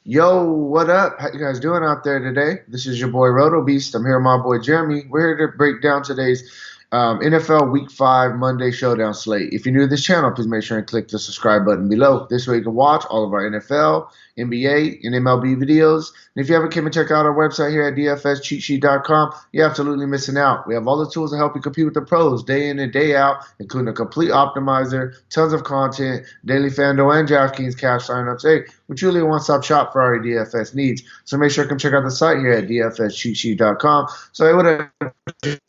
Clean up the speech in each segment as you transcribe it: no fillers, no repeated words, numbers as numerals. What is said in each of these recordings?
Yo, what up? How you guys doing out there today? This is your boy Roto Beast. I'm here with my boy Jeremy. We're here to break down today's NFL Week 5 Monday Showdown slate. If you're new to this channel, please make sure and click the subscribe button below. This way you can watch all of our NFL, NBA, and MLB videos. And if you haven't came and check out our website here at dfscheatsheet.com, you're absolutely missing out. We have all the tools to help you compete with the pros day in and day out, including a complete optimizer, tons of content, daily FanDuel and Draftkings cash signups. Hey, we're truly a one-stop shop for our DFS needs. So make sure to come check out the site here at dfscheatsheet.com. So hey, what up?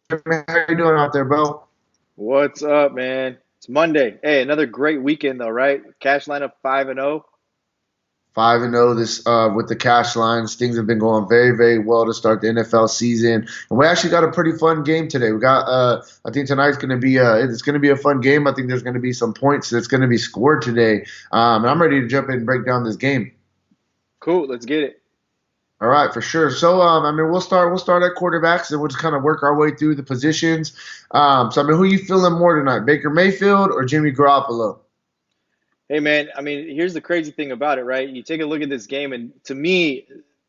How you doing out there, bro? What's up, man? It's Monday. Hey, another great weekend though, right? Cash lineup 5-0. 5-0 this with the cash lines. Things have been going very, very well to start the NFL season. And we actually got a pretty fun game today. We got I think tonight's gonna be it's gonna be a fun game. I think there's gonna be some points that's gonna be scored today. And I'm ready to jump in and break down this game. Cool, let's get it. All right, for sure. So, I mean, we'll start at quarterbacks, and we'll just kind of work our way through the positions. So, I mean, who you feeling more tonight, Baker Mayfield or Jimmy Garoppolo? Hey man, I mean, here's the crazy thing about it, right? You take a look at this game, and to me,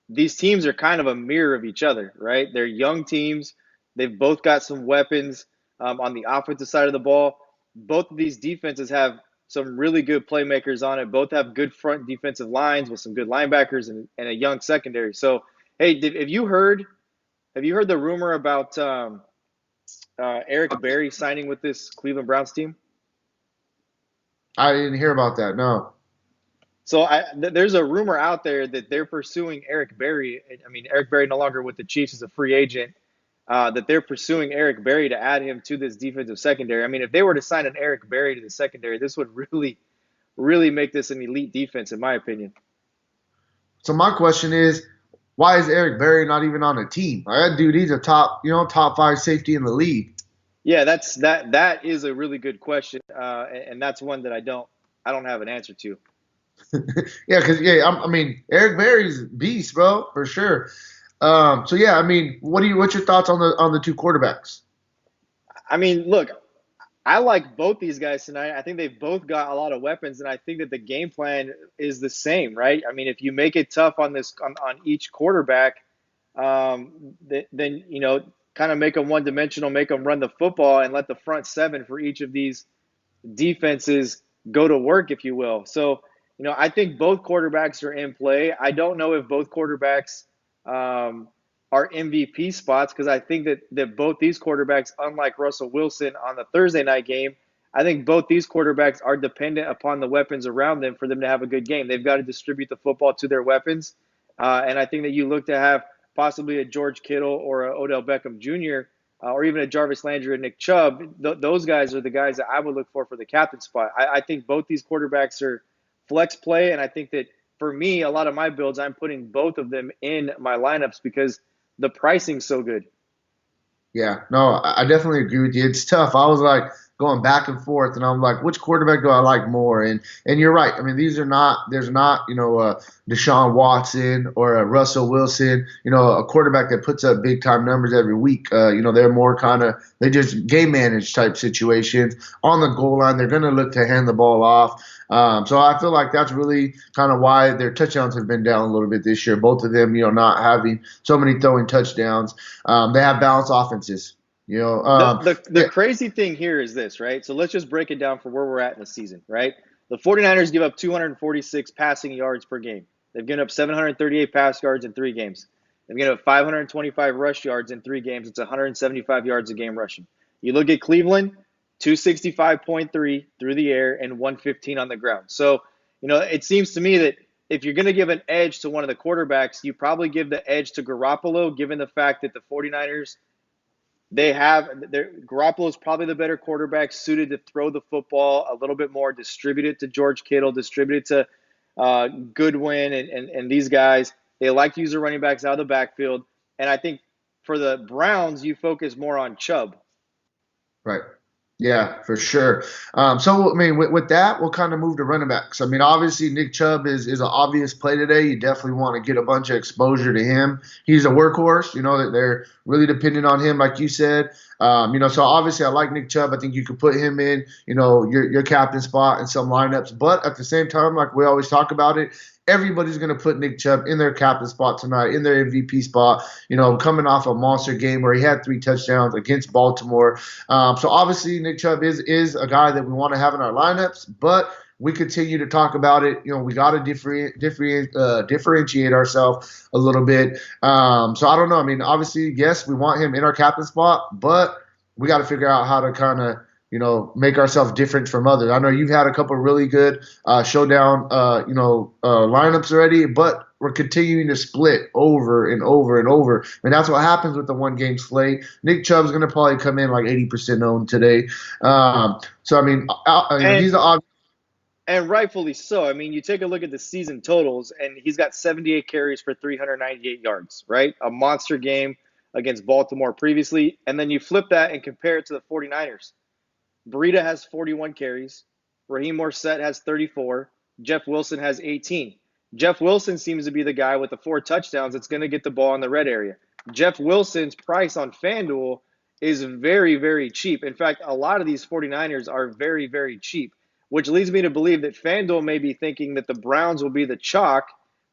these teams are kind of a mirror of each other, right? They're young teams. They've both got some weapons on the offensive side of the ball. Both of these defenses have some really good playmakers on it. Both have good front defensive lines with some good linebackers and a young secondary. So, hey, have you heard the rumor about Eric Berry signing with this Cleveland Browns team? I didn't hear about that. No. So there's a rumor out there that they're pursuing Eric Berry. I mean, Eric Berry no longer with the Chiefs as a free agent. That they're pursuing Eric Berry to add him to this defensive secondary. I mean, if they were to sign an Eric Berry to the secondary, this would really, really make this an elite defense, in my opinion. So my question is, why is Eric Berry not even on a team? Like, that dude, he's a top five safety in the league. Yeah, that is a really good question, and that's one that I don't have an answer to. Yeah, because I mean, Eric Berry's beast, bro, for sure. So yeah, I mean, what's your thoughts on the two quarterbacks? I mean, look, I like both these guys tonight. I think they've both got a lot of weapons, and I think that the game plan is the same, right? I mean, if you make it tough on on each quarterback, then kind of make them one dimensional, make them run the football, and let the front seven for each of these defenses go to work, if you will. So, I think both quarterbacks are in play. I don't know if both quarterbacks um, are MVP spots because I think that both these quarterbacks, unlike Russell Wilson on the Thursday night game, I think both these quarterbacks are dependent upon the weapons around them for them to have a good game. They've got to distribute the football to their weapons. And I think that you look to have possibly a George Kittle or a Odell Beckham Jr. Or even a Jarvis Landry or Nick Chubb. Those guys are the guys that I would look for the captain spot. I think both these quarterbacks are flex play, and I think that for me, a lot of my builds, I'm putting both of them in my lineups because the pricing's so good. Yeah, no, I definitely agree with you. It's tough. I was like going back and forth, and I'm like, which quarterback do I like more? And you're right. I mean, there's not Deshaun Watson or a Russell Wilson, a quarterback that puts up big time numbers every week. They're more kind of they just game manage type situations on the goal line. They're going to look to hand the ball off. So I feel like that's really kind of why their touchdowns have been down a little bit this year. Both of them, not having so many throwing touchdowns. They have balanced offenses. The Yeah, crazy thing here is this, right? So let's just break it down for where we're at in the season, right? The 49ers give up 246 passing yards per game. They've given up 738 pass yards in 3 games. They've given up 525 rush yards in 3 games. It's 175 yards a game rushing. You look at Cleveland, 265.3 through the air and 115 on the ground. So, it seems to me that if you're going to give an edge to one of the quarterbacks, you probably give the edge to Garoppolo, given the fact that the 49ers Garoppolo is probably the better quarterback suited to throw the football a little bit more, distribute it to George Kittle, distribute it to Goodwin and these guys. They like to use the running backs out of the backfield. And I think for the Browns, you focus more on Chubb. right. Yeah, for sure. So, I mean, with that, we'll kind of move to running backs. I mean, obviously, Nick Chubb is an obvious play today. You definitely want to get a bunch of exposure to him. He's a workhorse, that they're really dependent on him, like you said. So obviously, I like Nick Chubb. I think you could put him in, your captain spot in some lineups. But at the same time, like we always talk about it, everybody's going to put Nick Chubb in their captain spot tonight, in their MVP spot, coming off a monster game where he had 3 touchdowns against Baltimore. So obviously Nick Chubb is a guy that we want to have in our lineups, but we continue to talk about it. We got to differentiate ourselves a little bit. So I don't know. I mean, obviously, yes, we want him in our captain spot, but we got to figure out how to kind of make ourselves different from others. I know you've had a couple of really good showdown, lineups already, but we're continuing to split over and over and over. And that's what happens with the one-game slate. Nick Chubb's going to probably come in like 80% owned today. So, I mean, he's the obvious. And rightfully so. I mean, you take a look at the season totals, and he's got 78 carries for 398 yards, right? A monster game against Baltimore previously. And then you flip that and compare it to the 49ers. Breida has 41 carries. Raheem Morset has 34. Jeff Wilson has 18. Jeff Wilson seems to be the guy with the 4 touchdowns that's going to get the ball in the red area. Jeff Wilson's price on FanDuel is very, very cheap. In fact, a lot of these 49ers are very, very cheap, which leads me to believe that FanDuel may be thinking that the Browns will be the chalk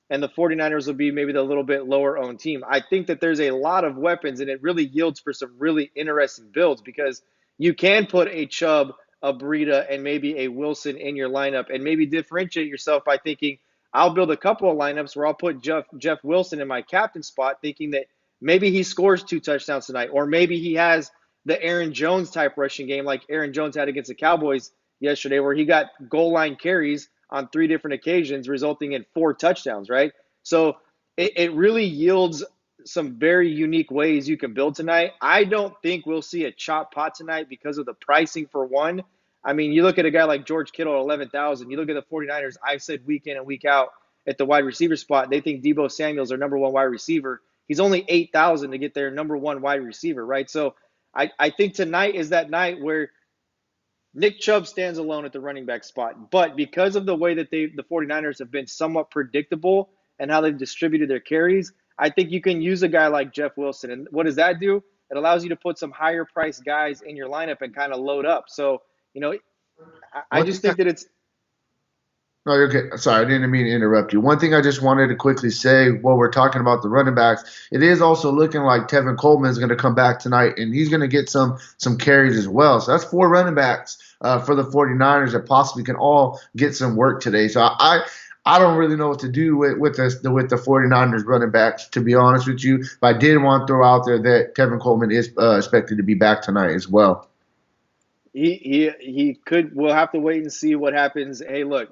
and the 49ers will be maybe the little bit lower owned team. I think that there's a lot of weapons, and it really yields for some really interesting builds because you can put a Chubb, a Breida, and maybe a Wilson in your lineup and maybe differentiate yourself by thinking, I'll build a couple of lineups where I'll put Jeff Wilson in my captain spot, thinking that maybe he scores 2 touchdowns tonight, or maybe he has the Aaron Jones type rushing game like Aaron Jones had against the Cowboys yesterday, where he got goal line carries on 3 different occasions, resulting in 4 touchdowns, right? So it really yields some very unique ways you can build tonight. I don't think we'll see a chop pot tonight because of the pricing for one. I mean, you look at a guy like George Kittle at 11,000. You look at the 49ers, I've said week in and week out at the wide receiver spot, they think Deebo Samuel's their number 1 wide receiver. He's only 8,000 to get their number 1 wide receiver, right? So I think tonight is that night where Nick Chubb stands alone at the running back spot. But because of the way that the 49ers have been somewhat predictable and how they've distributed their carries, I think you can use a guy like Jeff Wilson. And what does that do? It allows you to put some higher priced guys in your lineup and kind of load up. So, I just think that it's. No, you're okay. Sorry, I didn't mean to interrupt you. One thing I just wanted to quickly say while we're talking about the running backs, it is also looking like Tevin Coleman is going to come back tonight, and he's going to get some carries as well. So that's 4 running backs for the 49ers that possibly can all get some work today. So I don't really know what to do with the 49ers running backs, to be honest with you. But I did want to throw out there that Tevin Coleman is expected to be back tonight as well. He could. We'll have to wait and see what happens. Hey, look,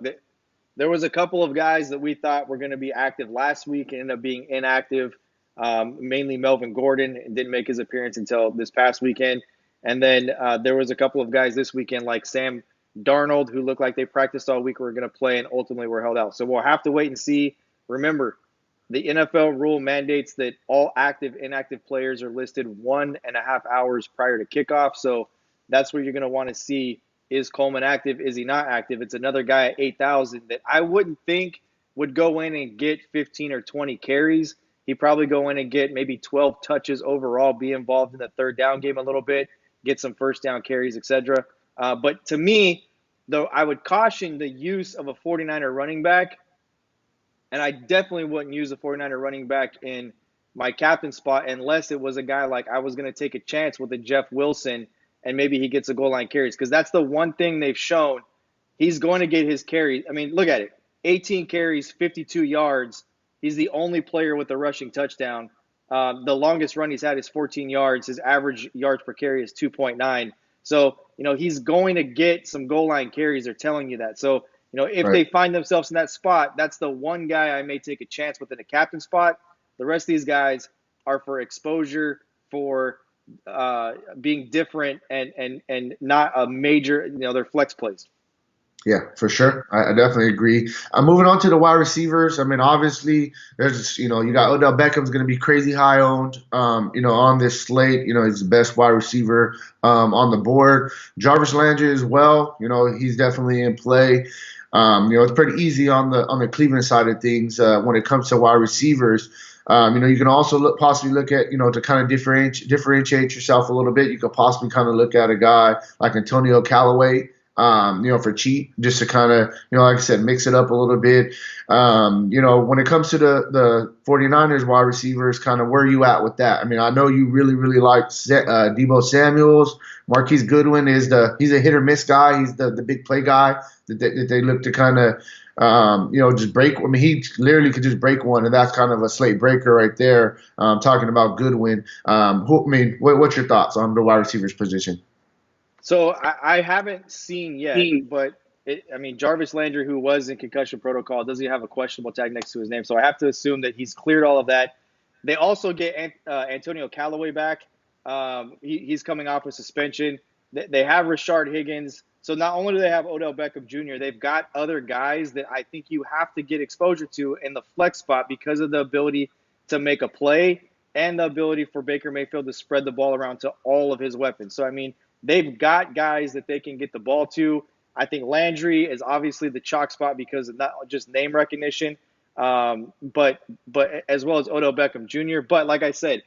there was a couple of guys that we thought were going to be active last week and ended up being inactive, mainly Melvin Gordon, and didn't make his appearance until this past weekend. And then there was a couple of guys this weekend like Sam Darnold, who looked like they practiced all week, were going to play and ultimately were held out. So we'll have to wait and see. Remember, the NFL rule mandates that all active, inactive players are listed 1.5 hours prior to kickoff. So that's where you're going to want to see, is Coleman active? Is he not active? It's another guy at 8,000 that I wouldn't think would go in and get 15 or 20 carries. He'd probably go in and get maybe 12 touches overall, be involved in the third down game a little bit, get some first down carries, etc. But to me, though, I would caution the use of a 49er running back, and I definitely wouldn't use a 49er running back in my captain spot unless it was a guy like I was going to take a chance with a Jeff Wilson and maybe he gets a goal line carries, because that's the one thing they've shown. He's going to get his carries. I mean, look at it. 18 carries, 52 yards. He's the only player with a rushing touchdown. The longest run he's had is 14 yards. His average yards per carry is 2.9. So, he's going to get some goal line carries. They're telling you that. So, if they find themselves in that spot, that's the one guy I may take a chance with in a captain spot. The rest of these guys are for exposure, for being different and not a major, they're flex plays. Yeah, for sure. I definitely agree. Moving on to the wide receivers. I mean, obviously, there's, you got Odell Beckham's going to be crazy high owned, on this slate. He's the best wide receiver on the board. Jarvis Landry as well. He's definitely in play. It's pretty easy on the Cleveland side of things when it comes to wide receivers. You can also possibly look at, to kind of differentiate yourself a little bit. You could possibly kind of look at a guy like Antonio Callaway. for cheap, just to kind of, like I said, mix it up a little bit. When it comes to the 49ers wide receivers, kind of where are you at with that? I mean, I know you really, really like Debo Samuels. Marquise Goodwin he's a hit or miss guy. He's the big play guy that they look to kind of, just break. I mean, he literally could just break one, and that's kind of a slate breaker right there. Talking about Goodwin. What's your thoughts on the wide receivers position? So I haven't seen yet, but Jarvis Landry, who was in concussion protocol, doesn't have a questionable tag next to his name. So I have to assume that he's cleared all of that. They also get Antonio Callaway back. He's coming off a suspension. They have Rashard Higgins. So not only do they have Odell Beckham Jr., they've got other guys that I think you have to get exposure to in the flex spot because of the ability to make a play and the ability for Baker Mayfield to spread the ball around to all of his weapons. So, they've got guys that they can get the ball to. I think Landry is obviously the chalk spot because of not just name recognition, but as well as Odell Beckham Jr. But like I said,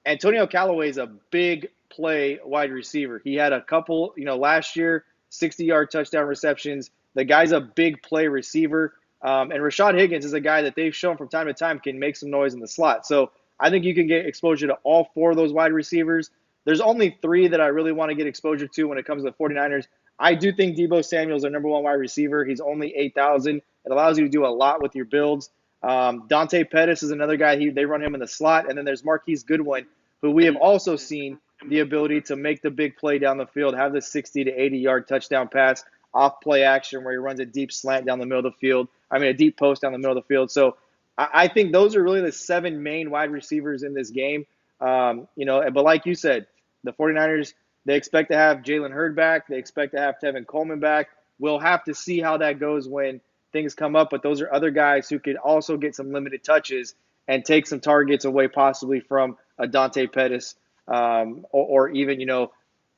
Antonio Callaway is a big play wide receiver. He had a couple, last year, 60-yard touchdown receptions. The guy's a big play receiver. And Rashad Higgins is a guy that they've shown from time to time can make some noise in the slot. So I think you can get exposure to all four of those wide receivers. There's only three that I really want to get exposure to when it comes to the 49ers. I do think Debo Samuel's their number one wide receiver. He's only 8,000. It allows you to do a lot with your builds. Dante Pettis is another guy. They run him in the slot. And then there's Marquise Goodwin, who we have also seen the ability to make the big play down the field, have the 60 to 80-yard touchdown pass off play action where he runs a deep slant down the middle of the field. A deep post down the middle of the field. So I think those are really the seven main wide receivers in this game. But like you said, the 49ers, they expect to have Jalen Hurd back. They expect to have Tevin Coleman back. We'll have to see how that goes when things come up. But those are other guys who could also get some limited touches and take some targets away possibly from a Dante Pettis or even,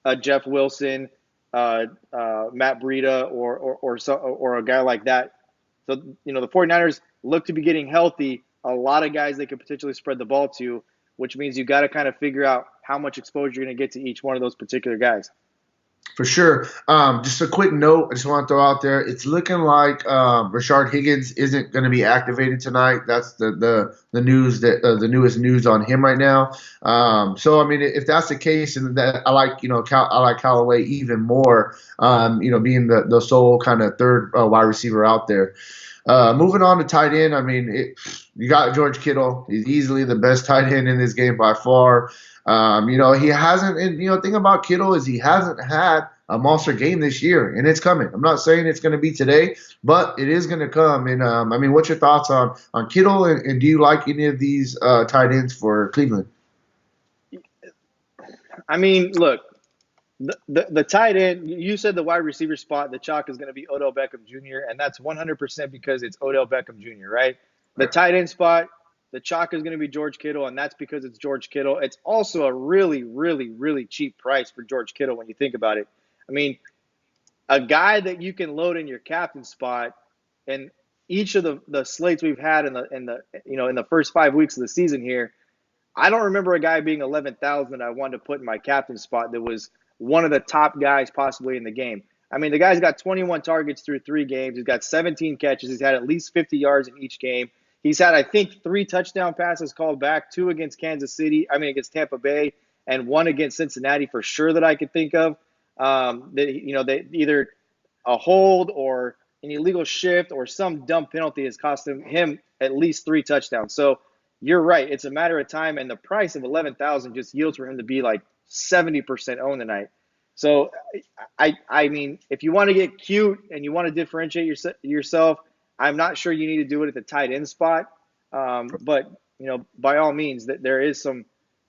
a Jeff Wilson, Matt Breida or a guy like that. So, the 49ers look to be getting healthy. A lot of guys they could potentially spread the ball to, which means you got to kind of figure out how much exposure you're going to get to each one of those particular guys. For sure. Just a quick note, I just want to throw out there. It's looking like Rashard Higgins isn't going to be activated tonight. That's the news that the newest news on him right now. If that's the case, and that I like I like Callaway even more. Being the sole kind of third wide receiver out there. Moving on to tight end, you got George Kittle. He's easily the best tight end in this game by far. He hasn't, and thing about Kittle is he hasn't had a monster game this year, and it's coming. I'm not saying it's going to be today, but it is going to come. And what's your thoughts on Kittle, and do you like any of these tight ends for Cleveland? Look, the tight end, you said the wide receiver spot, the chalk is going to be Odell Beckham Jr., and that's 100% because it's Odell Beckham Jr., right? The tight end spot, the chalk is going to be George Kittle, and that's because it's George Kittle. It's also a really, really, really cheap price for George Kittle when you think about it. A guy that you can load in your captain spot, and each of the slates we've had in the first 5 weeks of the season here, I don't remember a guy being 11,000 that I wanted to put in my captain spot that was one of the top guys possibly in the game. The guy's got 21 targets through 3 games. He's got 17 catches. He's had at least 50 yards in each game. He's had, I think, 3 touchdown passes called back, 2 against against Tampa Bay, and 1 against Cincinnati for sure that I could think of. They either a hold or an illegal shift or some dumb penalty has cost him at least 3 touchdowns. So you're right. It's a matter of time, and the price of 11,000 just yields for him to be like 70% owned tonight. So, if you want to get cute and you want to differentiate yourself, I'm not sure you need to do it at the tight end spot. But by all means, that there is some,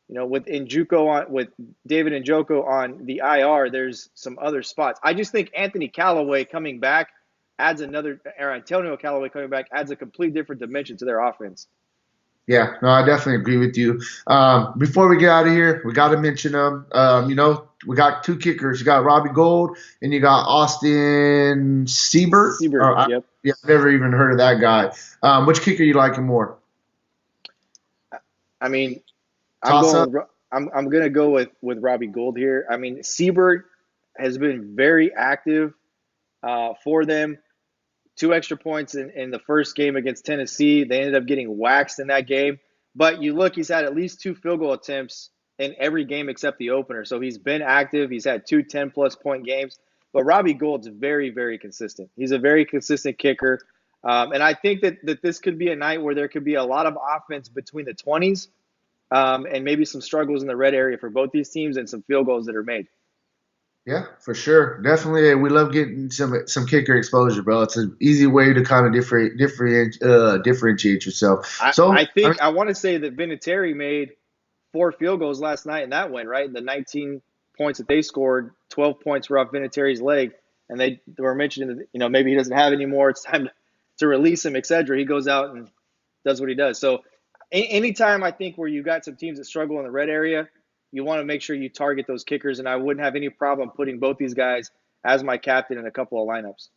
with David Njoku on the IR, there's some other spots. I just think Antonio Callaway coming back adds a complete different dimension to their offense. Yeah, no, I definitely agree with you. Before we get out of here, we got to mention them. We got 2 kickers. You got Robbie Gould and you got Austin Siebert. Yep. I've never even heard of that guy. Which kicker you liking more? I'm going to go with Robbie Gould here. Siebert has been very active for them. 2 extra points in the first game against Tennessee. They ended up getting waxed in that game. But you look, he's had at least 2 field goal attempts in every game except the opener. So he's been active. He's had 2 10-plus point games. But Robbie Gould's very, very consistent. He's a very consistent kicker. And I think that this could be a night where there could be a lot of offense between the 20s and maybe some struggles in the red area for both these teams and some field goals that are made. Yeah, for sure. Definitely, we love getting some kicker exposure, bro. It's an easy way to kind of differentiate yourself. I think I want to say that Vinatieri made 4 field goals last night, and that went right. The 19 points that they scored, 12 points were off Vinatieri's leg, and they were mentioning that maybe he doesn't have anymore. It's time to release him, etc. He goes out and does what he does. So anytime I think where you got some teams that struggle in the red area, you want to make sure you target those kickers, and I wouldn't have any problem putting both these guys as my captain in a couple of lineups.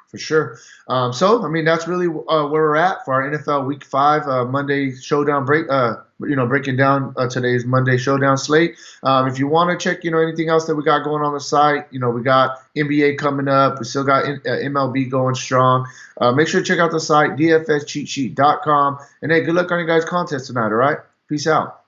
For sure. That's really where we're at for our NFL Week 5 Monday Showdown breaking down today's Monday Showdown slate. If you want to check, anything else that we got going on the site, we got NBA coming up. We still got MLB going strong. Make sure to check out the site, dfscheatsheet.com. And hey, good luck on your guys' contest tonight, all right? Peace out.